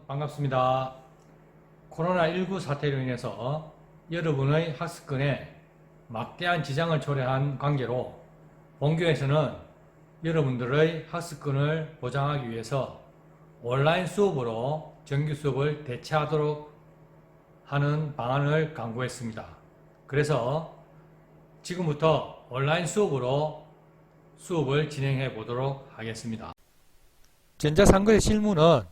반갑습니다. 코로나19 사태로 인해서 여러분의 학습권에 막대한 지장을 초래한 관계로 본교에서는 여러분들의 학습권을 보장하기 위해서 온라인 수업으로 정규 수업을 대체하도록 하는 방안을 강구했습니다. 그래서 지금부터 온라인 수업으로 수업을 진행해 보도록 하겠습니다. 전자상거래 실무는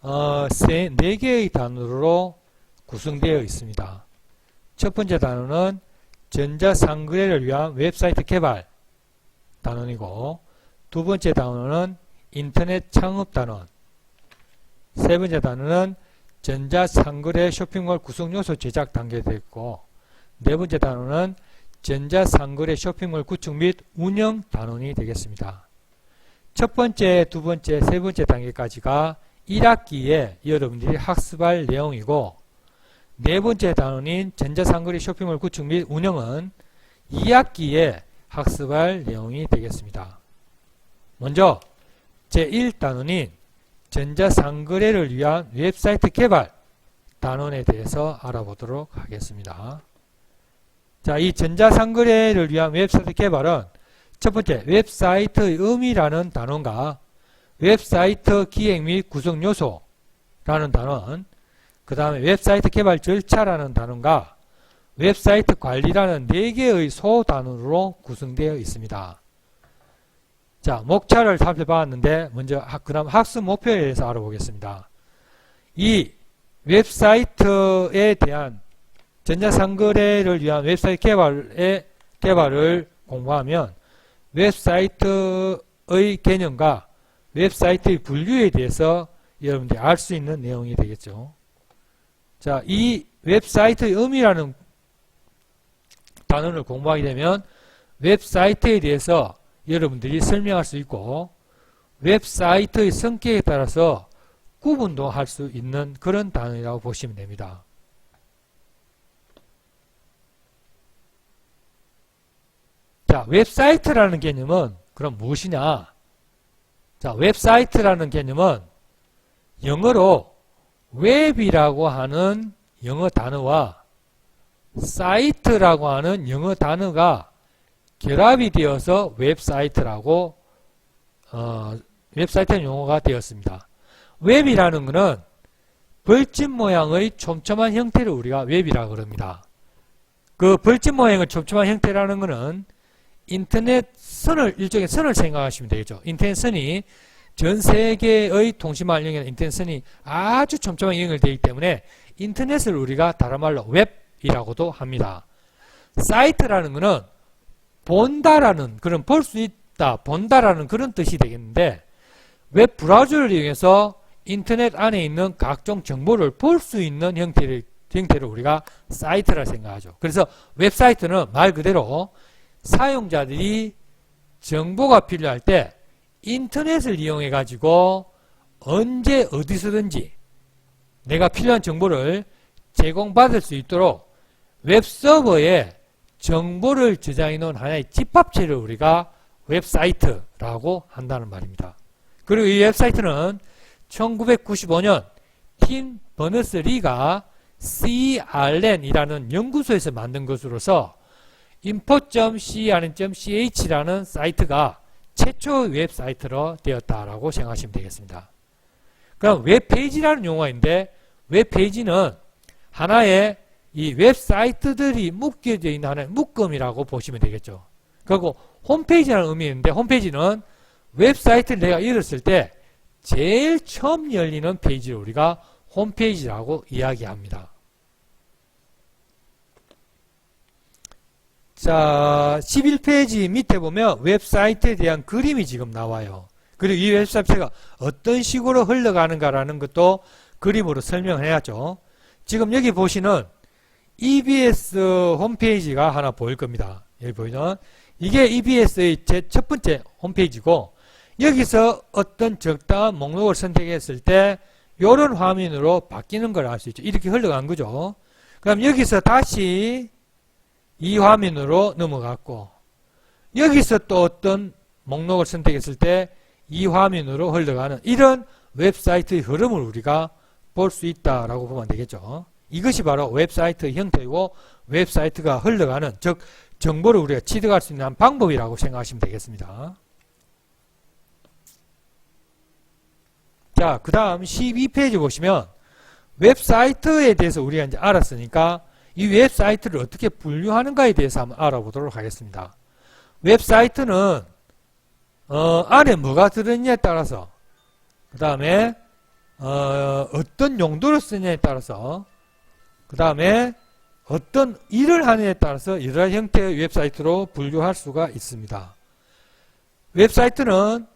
4개의 단어로 구성되어 있습니다. 첫 번째 단어는 전자상거래를 위한 웹사이트 개발 단원이고, 두 번째 단어는 인터넷 창업 단원, 세 번째 단어는 전자상거래 쇼핑몰 구성요소 제작 단계되어 있고, 네 번째 단어는 전자상거래 쇼핑몰 구축 및 운영 단원이 되겠습니다. 첫 번째, 두 번째, 세 번째 단계까지가 1학기에 여러분들이 학습할 내용이고, 네 번째 단원인 전자상거래 쇼핑몰 구축 및 운영은 2학기에 학습할 내용이 되겠습니다. 먼저 제1단원인 전자상거래를 위한 웹사이트 개발 단원에 대해서 알아보도록 하겠습니다. 자, 이 전자상거래를 위한 웹사이트 개발은 첫 번째, 웹사이트의 의미라는 단원과 웹사이트 기획 및 구성 요소라는 단원, 그 다음에 웹사이트 개발 절차라는 단원과 웹사이트 관리라는 4개의 소단원으로 구성되어 있습니다. 자, 목차를 살펴봤는데 먼저 그 다음 학습 목표에 대해서 알아보겠습니다. 이 웹사이트에 대한 전자상거래를 위한 웹사이트 개발을 공부하면 웹사이트의 개념과 웹사이트의 분류에 대해서 여러분들이 알 수 있는 내용이 되겠죠. 자, 이 웹사이트의 의미라는 단어를 공부하게 되면 웹사이트에 대해서 여러분들이 설명할 수 있고, 웹사이트의 성격에 따라서 구분도 할 수 있는 그런 단어라고 보시면 됩니다. 자, 웹사이트라는 개념은 그럼 무엇이냐? 자, 웹사이트라는 개념은 영어로 웹이라고 하는 영어 단어와 사이트라고 하는 영어 단어가 결합이 되어서 웹사이트라고 웹사이트 용어가 되었습니다. 웹이라는 것은 벌집 모양의 촘촘한 형태를 우리가 웹이라고 그럽니다. 그 벌집 모양의 촘촘한 형태라는 것은 인터넷 선을, 일종의 선을 생각하시면 되겠죠. 인터넷 선이 전 세계의 통신망을 연결하는 인터넷 선이 아주 촘촘하게 연결되어 있기 때문에 인터넷을 우리가 다른 말로 웹이라고도 합니다. 사이트라는 것은 본다라는, 그런 볼 수 있다, 본다라는 그런 뜻이 되겠는데, 웹 브라우저를 이용해서 인터넷 안에 있는 각종 정보를 볼 수 있는 형태를 우리가 사이트라 생각하죠. 그래서 웹사이트는 말 그대로 사용자들이 정보가 필요할 때 인터넷을 이용해 가지고 언제 어디서든지 내가 필요한 정보를 제공받을 수 있도록 웹서버에 정보를 저장해 놓은 하나의 집합체를 우리가 웹사이트라고 한다는 말입니다. 그리고 이 웹사이트는 1995년 팀 버너스-리가 CRN이라는 연구소에서 만든 것으로서 info.crn.ch라는 사이트가 최초의 웹사이트로 되었다라고 생각하시면 되겠습니다. 그럼 웹페이지라는 용어가 있는데, 웹페이지는 하나의 이 웹사이트들이 묶여져 있는 하나의 묶음이라고 보시면 되겠죠. 그리고 홈페이지라는 의미가 있는데, 홈페이지는 웹사이트를 내가 열었을 때 제일 처음 열리는 페이지를 우리가 홈페이지라고 이야기합니다. 자, 11페이지 밑에 보면 웹사이트에 대한 그림이 지금 나와요. 그리고 이 웹사이트가 어떤 식으로 흘러가는가라는 것도 그림으로 설명을 해야죠. 지금 여기 보시는 EBS 홈페이지가 하나 보일 겁니다. 여기 보이는 이게 EBS의 제 첫 번째 홈페이지고, 여기서 어떤 적당한 목록을 선택했을 때 이런 화면으로 바뀌는 걸 알 수 있죠. 이렇게 흘러간 거죠. 그럼 여기서 다시 이 화면으로 넘어갔고, 여기서 또 어떤 목록을 선택했을 때 이 화면으로 흘러가는 이런 웹사이트의 흐름을 우리가 볼 수 있다라고 보면 되겠죠. 이것이 바로 웹사이트 형태이고 웹사이트가 흘러가는, 즉 정보를 우리가 취득할 수 있는 방법이라고 생각하시면 되겠습니다. 자, 그 다음 12페이지 보시면 웹사이트에 대해서 우리가 이제 알았으니까 이 웹사이트를 어떻게 분류하는가에 대해서 한번 알아보도록 하겠습니다. 웹사이트는 안에 뭐가 들어있냐에 따라서, 그 다음에 어떤 용도로 쓰냐에 따라서, 그 다음에 어떤 일을 하느냐에 따라서 여러 형태의 웹사이트로 분류할 수가 있습니다. 웹사이트는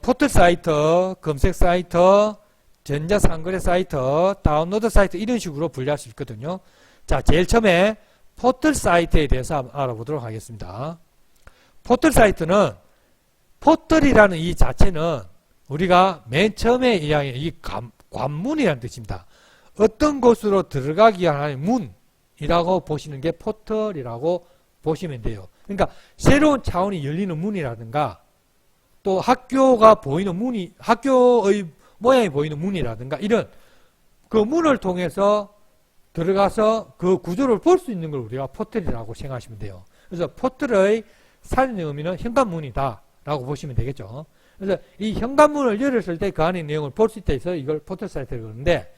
포털 사이트, 검색 사이트, 전자상거래 사이트, 다운로드 사이트 이런 식으로 분류할 수 있거든요. 자, 제일 처음에 포털 사이트에 대해서 한번 알아보도록 하겠습니다. 포털 사이트는, 포털이라는 이 자체는 우리가 맨 처음에 이야기한 이 관문이라는 뜻입니다. 어떤 곳으로 들어가기 위한 문이라고 보시는 게 포털이라고 보시면 돼요. 그러니까 새로운 차원이 열리는 문이라든가, 또 학교가 보이는 문이, 학교의 모양이 보이는 문이라든가, 이런 그 문을 통해서 들어가서 그 구조를 볼 수 있는 걸 우리가 포털이라고 생각하시면 돼요. 그래서 포털의 사전적 의미는 현관문이다 라고 보시면 되겠죠. 그래서 이 현관문을 열었을 때 그 안의 내용을 볼 수 있다 해서 이걸 포털 사이트라고 그러는데,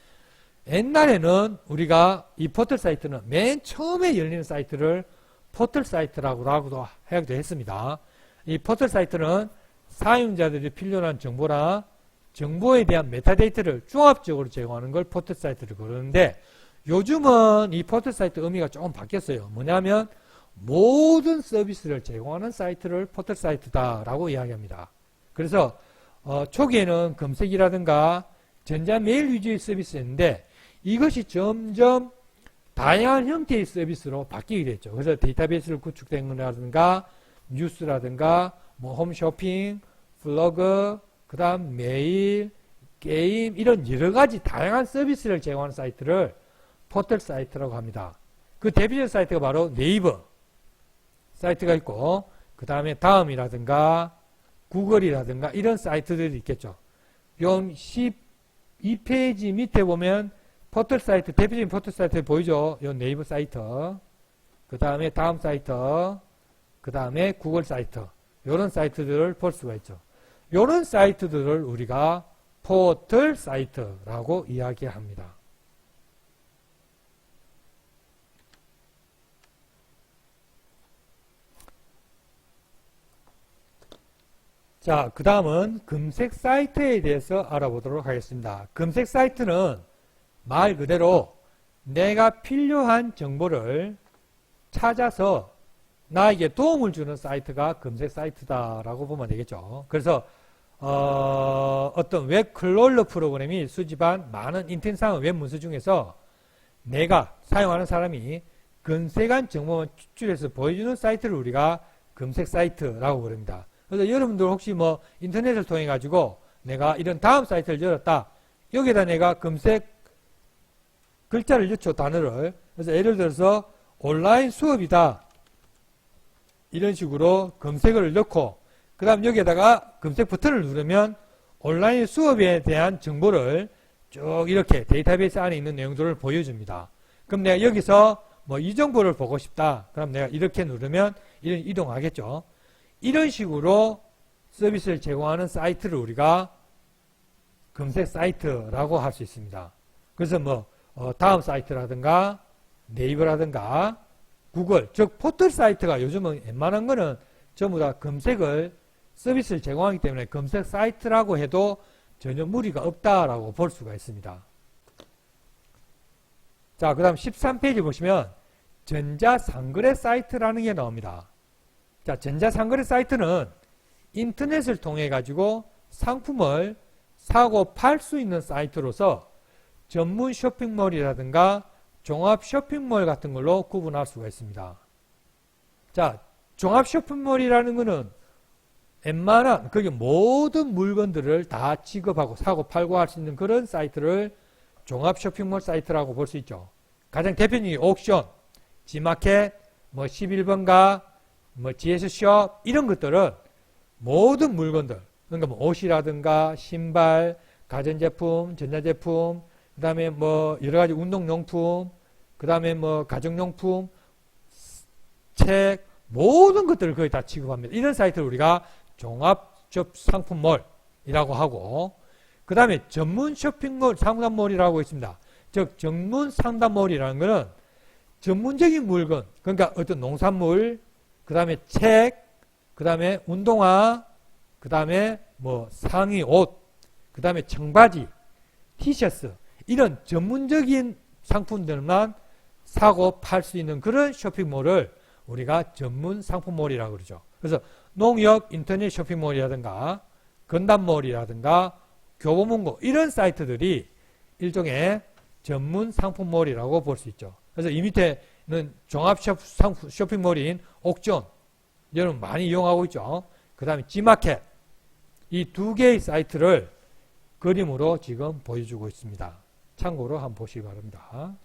옛날에는 우리가 이 포털 사이트는 맨 처음에 열리는 사이트를 포털 사이트라고도 하기도 했습니다. 이 포털 사이트는 사용자들이 필요로 한 정보나 정보에 대한 메타데이터를 종합적으로 제공하는 걸 포털 사이트를 그러는데, 요즘은 이 포털 사이트 의미가 조금 바뀌었어요. 뭐냐면 모든 서비스를 제공하는 사이트를 포털 사이트다라고 이야기합니다. 그래서 초기에는 검색이라든가 전자메일 위주의 서비스였는데, 이것이 점점 다양한 형태의 서비스로 바뀌게 됐죠. 그래서 데이터베이스를 구축된 거라든가 뉴스라든가 뭐 홈쇼핑, 블로그, 그 다음 메일, 게임, 이런 여러 가지 다양한 서비스를 제공하는 사이트를 포털 사이트라고 합니다. 그 대표적 사이트가 바로 네이버 사이트가 있고, 그 다음에 다음이라든가 구글이라든가 이런 사이트들이 있겠죠. 요 12페이지 밑에 보면 포털 사이트, 대표적인 포털 사이트 보이죠? 요 네이버 사이트, 그 다음에 다음 사이트, 그 다음에 구글 사이트, 요런 사이트들을 볼 수가 있죠. 요런 사이트들을 우리가 포털 사이트라고 이야기합니다. 자, 그 다음은 검색 사이트에 대해서 알아보도록 하겠습니다. 검색 사이트는 말 그대로 내가 필요한 정보를 찾아서 나에게 도움을 주는 사이트가 검색 사이트다라고 보면 되겠죠. 그래서 어떤 웹 클롤러 프로그램이 수집한 많은 인터넷상의 웹 문서 중에서 내가 사용하는 사람이 검색한 정보만 추출해서 보여주는 사이트를 우리가 검색 사이트라고 부릅니다. 그래서 여러분들 혹시 뭐 인터넷을 통해 가지고 내가 이런 다음 사이트를 열었다, 여기에다 내가 검색 글자를 넣죠, 단어를. 그래서 예를 들어서 온라인 수업이다, 이런 식으로 검색을 넣고, 그 다음 여기에다가 검색 버튼을 누르면 온라인 수업에 대한 정보를 쭉 이렇게 데이터베이스 안에 있는 내용들을 보여줍니다. 그럼 내가 여기서 뭐 이 정보를 보고 싶다, 그럼 내가 이렇게 누르면 이동하겠죠. 이런 식으로 서비스를 제공하는 사이트를 우리가 검색 사이트라고 할 수 있습니다. 그래서 뭐 다음 사이트라든가 네이버라든가 구글, 즉 포털 사이트가 요즘은 웬만한 거는 전부 다 검색을, 서비스를 제공하기 때문에 검색 사이트라고 해도 전혀 무리가 없다라고 볼 수가 있습니다. 자, 그 다음 13페이지 보시면 전자상거래 사이트라는 게 나옵니다. 자, 전자상거래 사이트는 인터넷을 통해 가지고 상품을 사고 팔 수 있는 사이트로서 전문 쇼핑몰이라든가 종합 쇼핑몰 같은 걸로 구분할 수가 있습니다. 자, 종합 쇼핑몰이라는 것은 웬만한 거기 모든 물건들을 다 취급하고 사고 팔고 할 수 있는 그런 사이트를 종합 쇼핑몰 사이트라고 볼 수 있죠. 가장 대표적인 옥션, 지마켓, 뭐 11번가, 뭐 GS숍 이런 것들은 모든 물건들, 그러니까 뭐 옷이라든가 신발, 가전제품, 전자제품, 그 다음에 뭐 여러 가지 운동용품, 그 다음에 뭐 가정용품, 책, 모든 것들을 거의 다 취급합니다. 이런 사이트를 우리가 종합상품몰이라고 하고, 그 다음에 전문 쇼핑몰, 상담몰이라고 있습니다. 즉, 전문 상담몰이라는 것은 전문적인 물건, 그러니까 어떤 농산물, 그 다음에 책, 그 다음에 운동화, 그 다음에 뭐 상의 옷, 그 다음에 청바지, 티셔츠, 이런 전문적인 상품들만 사고 팔 수 있는 그런 쇼핑몰을 우리가 전문 상품몰이라고 그러죠. 그래서 농협 인터넷 쇼핑몰이라든가 건담몰이라든가 교보문고 이런 사이트들이 일종의 전문 상품몰이라고 볼 수 있죠. 그래서 이 밑에는 종합 쇼핑몰인 옥존, 여러분 많이 이용하고 있죠. 그 다음에 G마켓, 이 두 개의 사이트를 그림으로 지금 보여주고 있습니다. 참고로 한번 보시기 바랍니다.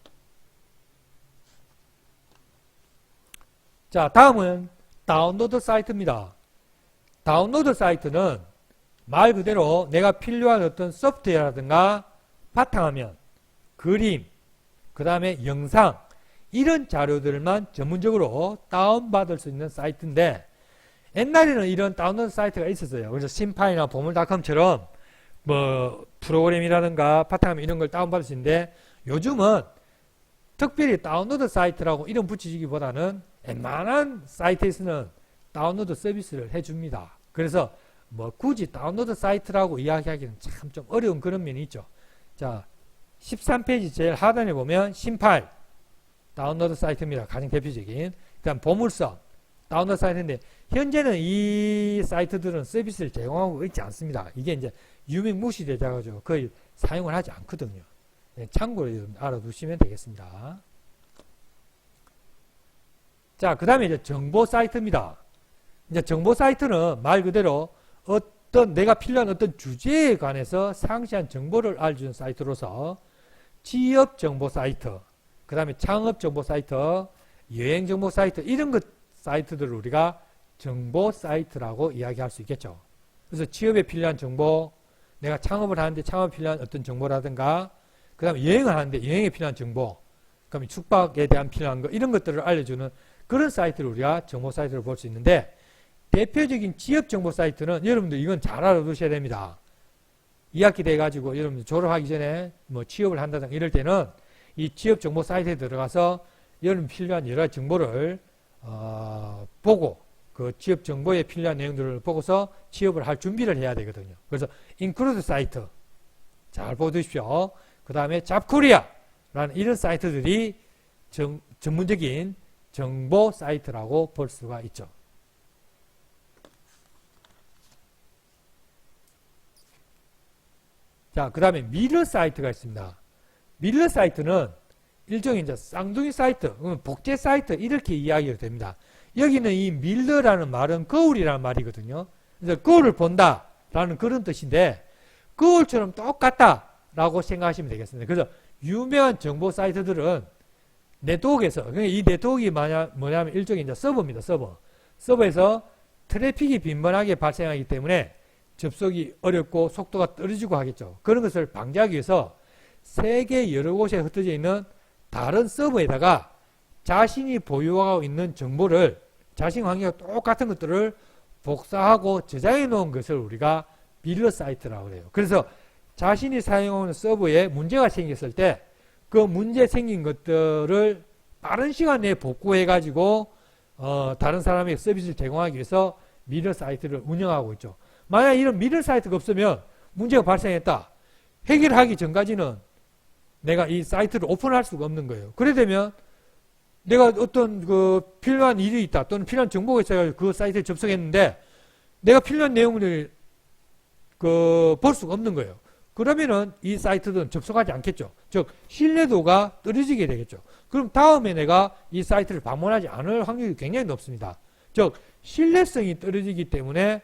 자, 다음은 다운로드 사이트입니다. 다운로드 사이트는 말 그대로 내가 필요한 어떤 소프트웨어라든가 바탕화면, 그림, 그 다음에 영상, 이런 자료들만 전문적으로 다운받을 수 있는 사이트인데, 옛날에는 이런 다운로드 사이트가 있었어요. 그래서 심파이나 보물닷컴처럼 뭐 프로그램이라든가 바탕화면 이런 걸 다운받을 수 있는데, 요즘은 특별히 다운로드 사이트라고 이름 붙이기보다는 웬만한 사이트에서는 다운로드 서비스를 해줍니다. 그래서 뭐 굳이 다운로드 사이트라고 이야기하기는 참 좀 어려운 그런 면이 있죠. 자, 13페이지 제일 하단에 보면 심파일 다운로드 사이트입니다. 가장 대표적인. 그다음 보물섬 다운로드 사이트인데, 현재는 이 사이트들은 서비스를 제공하고 있지 않습니다. 이게 이제 유명무실해져가지고 거의 사용을 하지 않거든요. 참고로 알아두시면 되겠습니다. 자, 그 다음에 이제 정보 사이트입니다. 이제 정보 사이트는 말 그대로 어떤 내가 필요한 어떤 주제에 관해서 상세한 정보를 알려주는 사이트로서 취업 정보 사이트, 그 다음에 창업 정보 사이트, 여행 정보 사이트, 이런 것 사이트들을 우리가 정보 사이트라고 이야기할 수 있겠죠. 그래서 취업에 필요한 정보, 내가 창업을 하는데 창업에 필요한 어떤 정보라든가, 그 다음에 여행을 하는데 여행에 필요한 정보, 그 다음에 숙박에 대한 필요한 거, 이런 것들을 알려주는 그런 사이트를 우리가 정보 사이트로 볼 수 있는데, 대표적인 취업 정보 사이트는 여러분들 이건 잘 알아두셔야 됩니다. 2학기 돼가지고 여러분들 졸업하기 전에 뭐 취업을 한다든가 이럴 때는 이 취업 정보 사이트에 들어가서 여러분 필요한 여러 가지 정보를 보고, 그 취업 정보에 필요한 내용들을 보고서 취업을 할 준비를 해야 되거든요. 그래서 인크루드 사이트 잘 보십시오. 그 다음에 잡코리아라는 이런 사이트들이 전문적인 정보 사이트라고 볼 수가 있죠. 자, 그 다음에 미러 사이트가 있습니다. 미러 사이트는 일종의 이제 쌍둥이 사이트, 복제 사이트 이렇게 이야기가 됩니다. 여기는 이 밀러라는 말은 거울이라는 말이거든요. 그래서 거울을 본다라는 그런 뜻인데, 거울처럼 똑같다라고 생각하시면 되겠습니다. 그래서 유명한 정보 사이트들은 네트워크에서, 이 네트워크가 뭐냐면 일종의 이제 서버입니다. 서버에서 트래픽이 빈번하게 발생하기 때문에 접속이 어렵고 속도가 떨어지고 하겠죠. 그런 것을 방지하기 위해서 세계 여러 곳에 흩어져 있는 다른 서버에다가 자신이 보유하고 있는 정보를, 자신 환경과 똑같은 것들을 복사하고 저장해 놓은 것을 우리가 밀러 사이트라고 해요. 그래서 자신이 사용하는 서버에 문제가 생겼을 때 그 문제 생긴 것들을 빠른 시간 내에 복구해 가지고 다른 사람에게 서비스를 제공하기 위해서 밀러 사이트를 운영하고 있죠. 만약 이런 밀러 사이트가 없으면 문제가 발생했다. 해결하기 전까지는 내가 이 사이트를 오픈할 수가 없는 거예요. 그래 되면 내가 어떤 그 필요한 일이 있다, 또는 필요한 정보가 있어서 그 사이트에 접속했는데 내가 필요한 내용을 볼 수가 없는 거예요. 그러면은 이 사이트는 접속하지 않겠죠. 즉 신뢰도가 떨어지게 되겠죠. 그럼 다음에 내가 이 사이트를 방문하지 않을 확률이 굉장히 높습니다. 즉 신뢰성이 떨어지기 때문에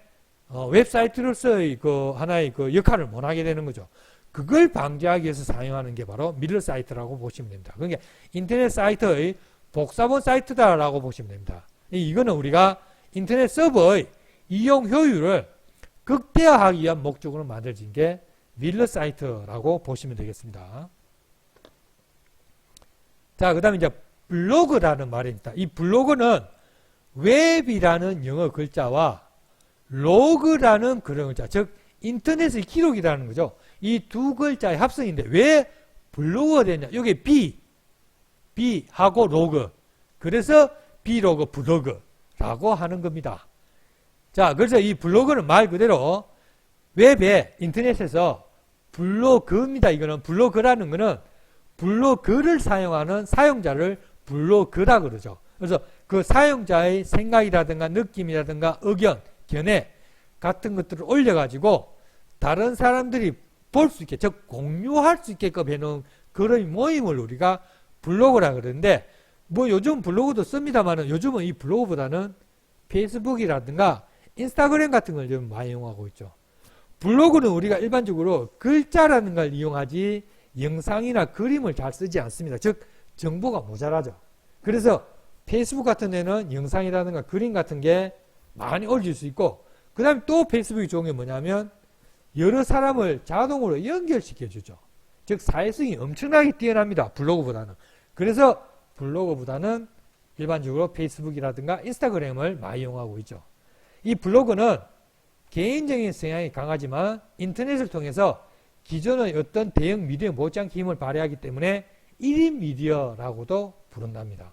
웹사이트로서의 그 하나의 그 역할을 못하게 되는 거죠. 그걸 방지하기 위해서 사용하는 게 바로 밀러 사이트라고 보시면 됩니다. 그러니까 인터넷 사이트의 복사본 사이트다라고 보시면 됩니다. 이거는 우리가 인터넷 서버의 이용 효율을 극대화하기 위한 목적으로 만들어진 게 밀러 사이트라고 보시면 되겠습니다. 자, 그 다음에 이제 블로그라는 말입니다. 이 블로그는 웹이라는 영어 글자와 로그라는 그런 글자, 즉 인터넷의 기록이라는 거죠. 이 두 글자의 합성인데 왜 블로그가 되냐? 여기 B하고 로그. 그래서 B로그, 블로그라고 하는 겁니다. 자, 그래서 이 블로그는 말 그대로 웹에 인터넷에서 블로그입니다. 이거는 블로그라는 거는 블로그를 사용하는 사용자를 블로그라 그러죠. 그래서 그 사용자의 생각이라든가 느낌이라든가 의견, 견해 같은 것들을 올려가지고 다른 사람들이 볼 수 있게, 즉 공유할 수 있게끔 해놓은 그런 모임을 우리가 블로그라 그러는데, 뭐 요즘 블로그도 씁니다만은 요즘은 이 블로그보다는 페이스북이라든가 인스타그램 같은 걸 좀 많이 이용하고 있죠. 블로그는 우리가 일반적으로 글자라는 걸 이용하지 영상이나 그림을 잘 쓰지 않습니다. 즉 정보가 모자라죠. 그래서 페이스북 같은 데는 영상이라든가 그림 같은 게 많이 올릴 수 있고, 그 다음에 또 페이스북이 좋은 게 뭐냐면 여러 사람을 자동으로 연결시켜 주죠. 즉 사회성이 엄청나게 뛰어납니다. 블로그보다는. 그래서 블로그보다는 일반적으로 페이스북이라든가 인스타그램을 많이 이용하고 있죠. 이 블로그는 개인적인 성향이 강하지만 인터넷을 통해서 기존의 어떤 대형 미디어 못지않게 힘을 발휘하기 때문에 1인 미디어라고도 부른답니다.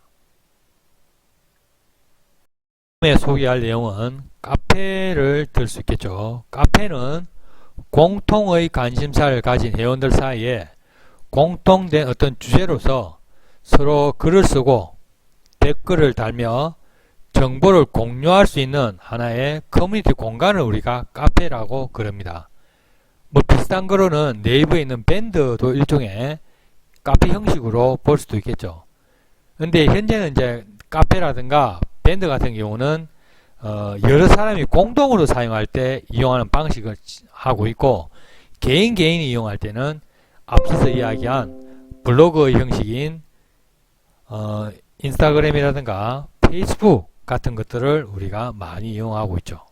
다음에 소개할 내용은 카페를 들 수 있겠죠. 카페는 공통의 관심사를 가진 회원들 사이에 공통된 어떤 주제로서 서로 글을 쓰고 댓글을 달며 정보를 공유할 수 있는 하나의 커뮤니티 공간을 우리가 카페라고 그럽니다. 뭐 비슷한 거로는 네이버에 있는 밴드도 일종의 카페 형식으로 볼 수도 있겠죠. 근데 현재는 이제 카페라든가 밴드 같은 경우는 여러 사람이 공동으로 사용할 때 이용하는 방식을 하고 있고, 개인이 이용할 때는 앞서서 이야기한 블로그의 형식인 인스타그램이라든가 페이스북 같은 것들을 우리가 많이 이용하고 있죠.